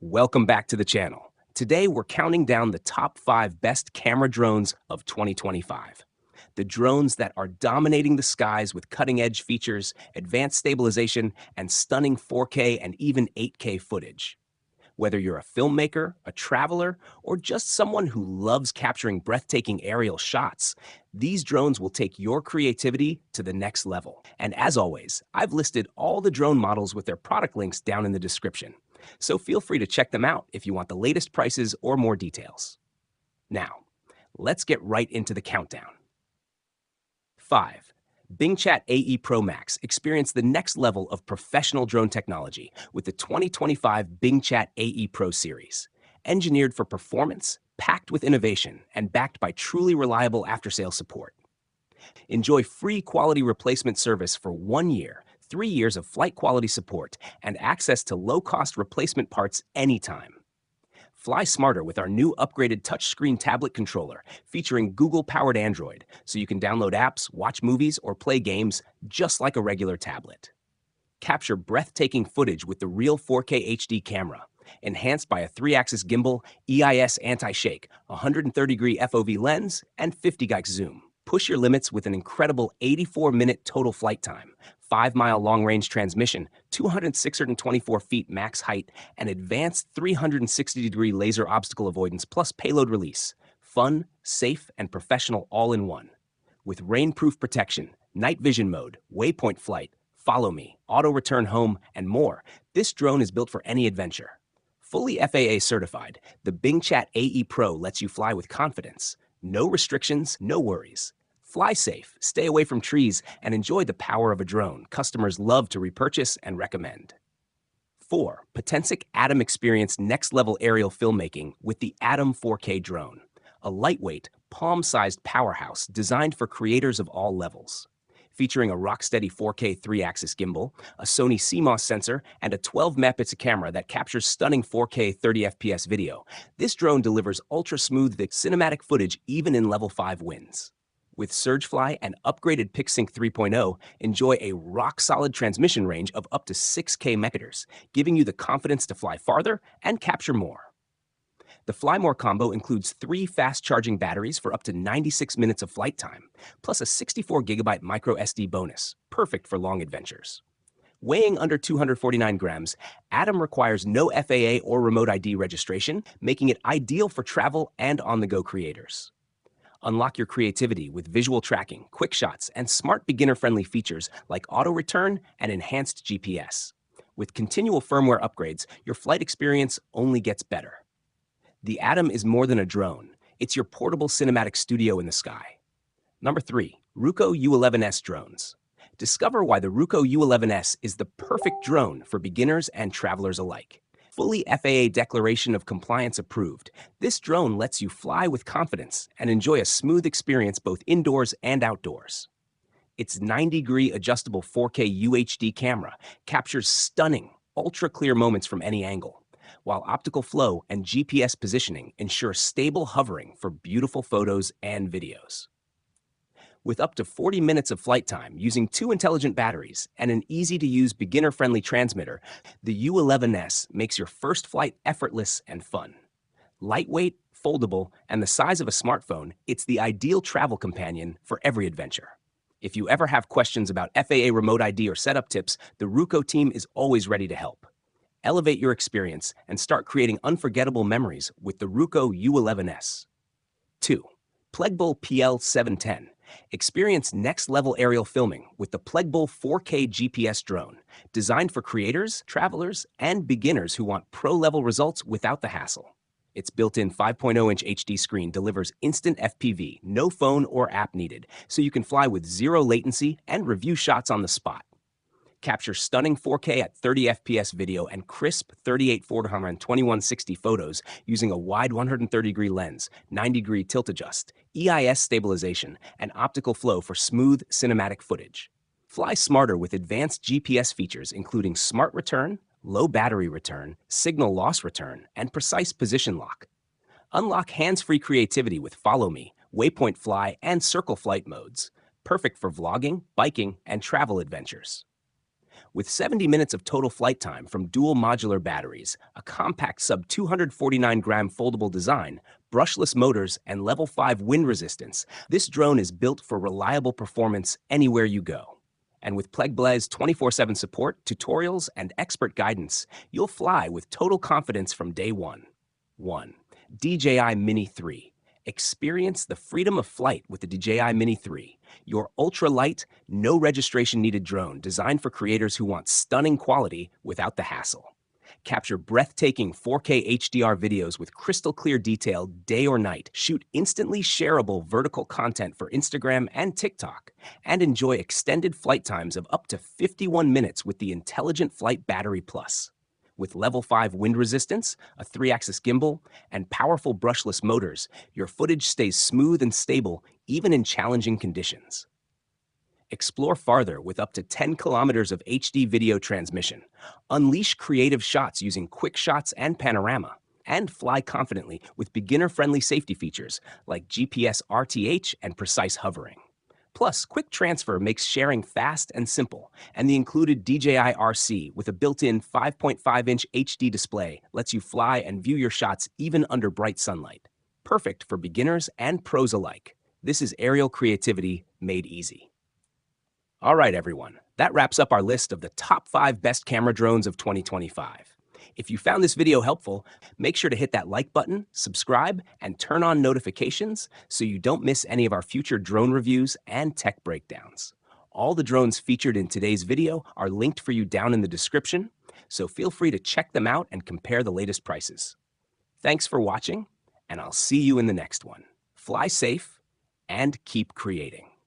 Welcome back to the channel. Today we're counting down the top 5 best camera drones of 2025. The drones that are dominating the skies with cutting-edge features, advanced stabilization, and stunning 4K and even 8K footage. Whether you're a filmmaker, a traveler, or just someone who loves capturing breathtaking aerial shots, these drones will take your creativity to the next level. And as always, I've listed all the drone models with their product links down in the description. So feel free to check them out if you want the latest prices or more details. Now, let's get right into the countdown. 5. Bingchat AE Pro Max. Experience the next level of professional drone technology with the 2025 Bingchat AE Pro series. Engineered for performance, packed with innovation, and backed by truly reliable after-sales support. Enjoy free quality replacement service for 1 year, 3 years of flight quality support, and access to low-cost replacement parts anytime. Fly smarter with our new upgraded touchscreen tablet controller featuring Google-powered Android, so you can download apps, watch movies, or play games just like a regular tablet. Capture breathtaking footage with the real 4K HD camera, enhanced by a 3-axis gimbal, EIS anti-shake, 130-degree FOV lens, and 50x zoom. Push your limits with an incredible 84-minute total flight time, 5-mile long-range transmission, 624 feet max height, and advanced 360-degree laser obstacle avoidance plus payload release. Fun, safe, and professional all in one. With rain-proof protection, night vision mode, waypoint flight, follow me, auto return home, and more, this drone is built for any adventure. Fully FAA certified, the Bingchat AE Pro lets you fly with confidence. No restrictions, no worries. Fly safe, stay away from trees, and enjoy the power of a drone customers love to repurchase and recommend. 4. Potensic ATOM. Experience next-level aerial filmmaking with the ATOM 4K drone, a lightweight, palm-sized powerhouse designed for creators of all levels. Featuring a rock-steady 4K 3-axis gimbal, a Sony CMOS sensor, and a 12-megapixel camera that captures stunning 4K 30fps video, this drone delivers ultra-smooth cinematic footage even in Level 5 winds. With Surgefly and upgraded PixSync 3.0, enjoy a rock-solid transmission range of up to 6K megabits, giving you the confidence to fly farther and capture more. The Fly More combo includes 3 fast-charging batteries for up to 96 minutes of flight time, plus a 64GB micro SD bonus, perfect for long adventures. Weighing under 249 grams, ATOM requires no FAA or remote ID registration, making it ideal for travel and on-the-go creators. Unlock your creativity with visual tracking, quick shots, and smart beginner-friendly features like auto-return and enhanced GPS. With continual firmware upgrades, your flight experience only gets better. The ATOM is more than a drone. It's your portable cinematic studio in the sky. Number 3. Ruko U11S drones. Discover why the Ruko U11S is the perfect drone for beginners and travelers alike. Fully FAA declaration of compliance approved, this drone lets you fly with confidence and enjoy a smooth experience both indoors and outdoors. Its 90-degree adjustable 4K UHD camera captures stunning, ultra-clear moments from any angle, while optical flow and GPS positioning ensure stable hovering for beautiful photos and videos. With up to 40 minutes of flight time using 2 intelligent batteries and an easy-to-use beginner-friendly transmitter, the U11S makes your first flight effortless and fun. Lightweight, foldable, and the size of a smartphone, it's the ideal travel companion for every adventure. If you ever have questions about FAA remote ID or setup tips, the Ruko team is always ready to help. Elevate your experience and start creating unforgettable memories with the Ruko U11S. 2. PLEGBLE PL710. Experience next-level aerial filming with the PLEGBLE 4K GPS drone, designed for creators, travelers, and beginners who want pro-level results without the hassle. Its built-in 5.0-inch HD screen delivers instant FPV, no phone or app needed, so you can fly with zero latency and review shots on the spot. Capture stunning 4K at 30 FPS video and crisp 3840 and 2160 photos using a wide 130-degree lens, 90-degree tilt adjust, EIS stabilization, and optical flow for smooth cinematic footage. Fly smarter with advanced GPS features including smart return, low battery return, signal loss return, and precise position lock. Unlock hands-free creativity with Follow Me, Waypoint Fly, and Circle Flight modes, perfect for vlogging, biking, and travel adventures. With 70 minutes of total flight time from dual modular batteries, a compact sub 249-gram foldable design, brushless motors, and level 5 wind resistance, this drone is built for reliable performance anywhere you go. And with PLEGBLE's 24/7 support, tutorials, and expert guidance, you'll fly with total confidence from day one. 1. DJI Mini 3. Experience the freedom of flight with the DJI Mini 3, your ultra-light, no registration needed drone designed for creators who want stunning quality without the hassle. Capture breathtaking 4K HDR videos with crystal clear detail day or night, shoot instantly shareable vertical content for Instagram and TikTok, and enjoy extended flight times of up to 51 minutes with the Intelligent Flight Battery Plus. With level 5 wind resistance, a 3-axis gimbal, and powerful brushless motors, your footage stays smooth and stable even in challenging conditions. Explore farther with up to 10 kilometers of HD video transmission. Unleash creative shots using quick shots and panorama. And fly confidently with beginner-friendly safety features like GPS RTH and precise hovering. Plus, quick transfer makes sharing fast and simple, and the included DJI RC with a built-in 5.5-inch HD display lets you fly and view your shots even under bright sunlight. Perfect for beginners and pros alike. This is aerial creativity made easy. All right, everyone, that wraps up our list of the top 5 best camera drones of 2025. If you found this video helpful, make sure to hit that like button, subscribe, and turn on notifications so you don't miss any of our future drone reviews and tech breakdowns. All the drones featured in today's video are linked for you down in the description, so feel free to check them out and compare the latest prices. Thanks for watching, and I'll see you in the next one. Fly safe and keep creating.